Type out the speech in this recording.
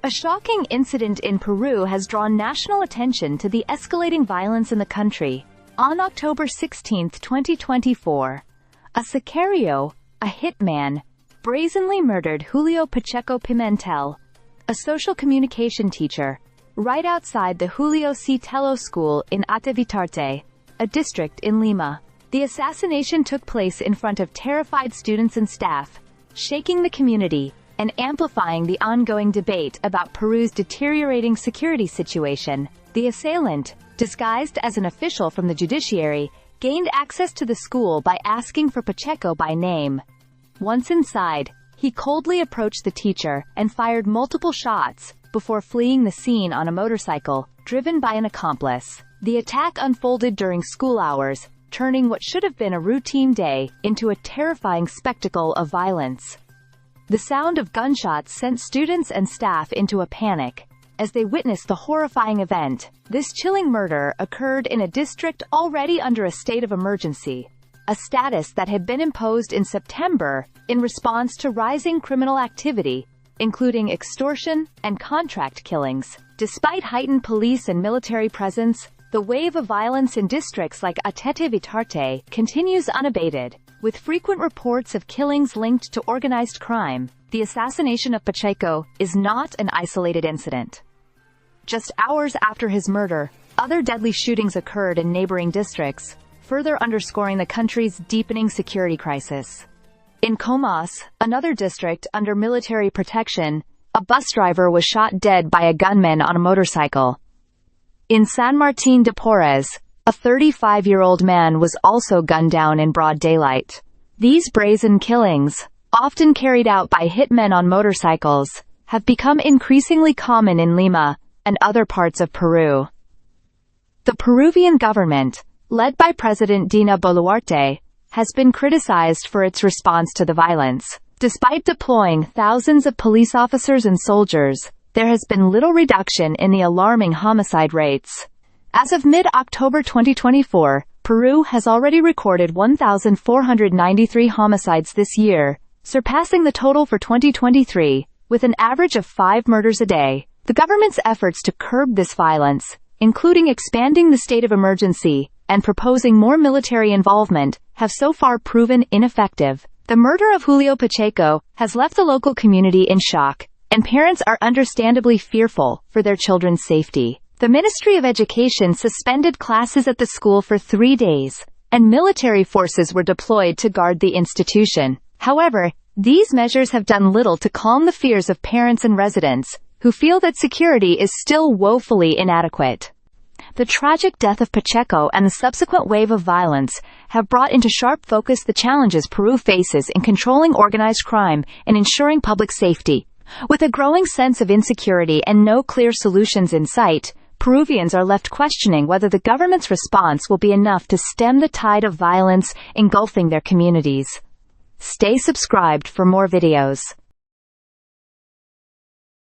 A shocking incident in Peru has drawn national attention to the escalating violence in the country. On October 16, 2024, a sicario, a hitman, brazenly murdered Julio Pacheco Pimentel, a social communication teacher, right outside the Julio C. Tello School in Atevitarte, a district in Lima. The assassination took place in front of terrified students and staff, shaking the community and amplifying the ongoing debate about Peru's deteriorating security situation. The assailant, disguised as an official from the judiciary, gained access to the school by asking for Pacheco by name. Once inside, he coldly approached the teacher and fired multiple shots before fleeing the scene on a motorcycle, driven by an accomplice. The attack unfolded during school hours, turning what should have been a routine day into a terrifying spectacle of violence. The sound of gunshots sent students and staff into a panic as they witnessed the horrifying event. This chilling murder occurred in a district already under a state of emergency, a status that had been imposed in September in response to rising criminal activity, including extortion and contract killings. Despite heightened police and military presence, the wave of violence in districts like Atevitarte continues unabated. With frequent reports of killings linked to organized crime, the assassination of Pacheco is not an isolated incident. Just hours after his murder, other deadly shootings occurred in neighboring districts, further underscoring the country's deepening security crisis. In Comas, another district under military protection, a bus driver was shot dead by a gunman on a motorcycle. In San Martín de Porres, a 35-year-old man was also gunned down in broad daylight. These brazen killings, often carried out by hitmen on motorcycles, have become increasingly common in Lima and other parts of Peru. The Peruvian government, led by President Dina Boluarte, has been criticized for its response to the violence. Despite deploying thousands of police officers and soldiers, there has been little reduction in the alarming homicide rates. As of mid-October 2024, Peru has already recorded 1,493 homicides this year, surpassing the total for 2023, with an average of 5 murders a day. The government's efforts to curb this violence, including expanding the state of emergency and proposing more military involvement, have so far proven ineffective. The murder of Julio Pacheco has left the local community in shock, and parents are understandably fearful for their children's safety. The Ministry of Education suspended classes at the school for 3 days, and military forces were deployed to guard the institution. However, these measures have done little to calm the fears of parents and residents, who feel that security is still woefully inadequate. The tragic death of Pacheco and the subsequent wave of violence have brought into sharp focus the challenges Peru faces in controlling organized crime and ensuring public safety. With a growing sense of insecurity and no clear solutions in sight, Peruvians are left questioning whether the government's response will be enough to stem the tide of violence engulfing their communities. Stay subscribed for more videos.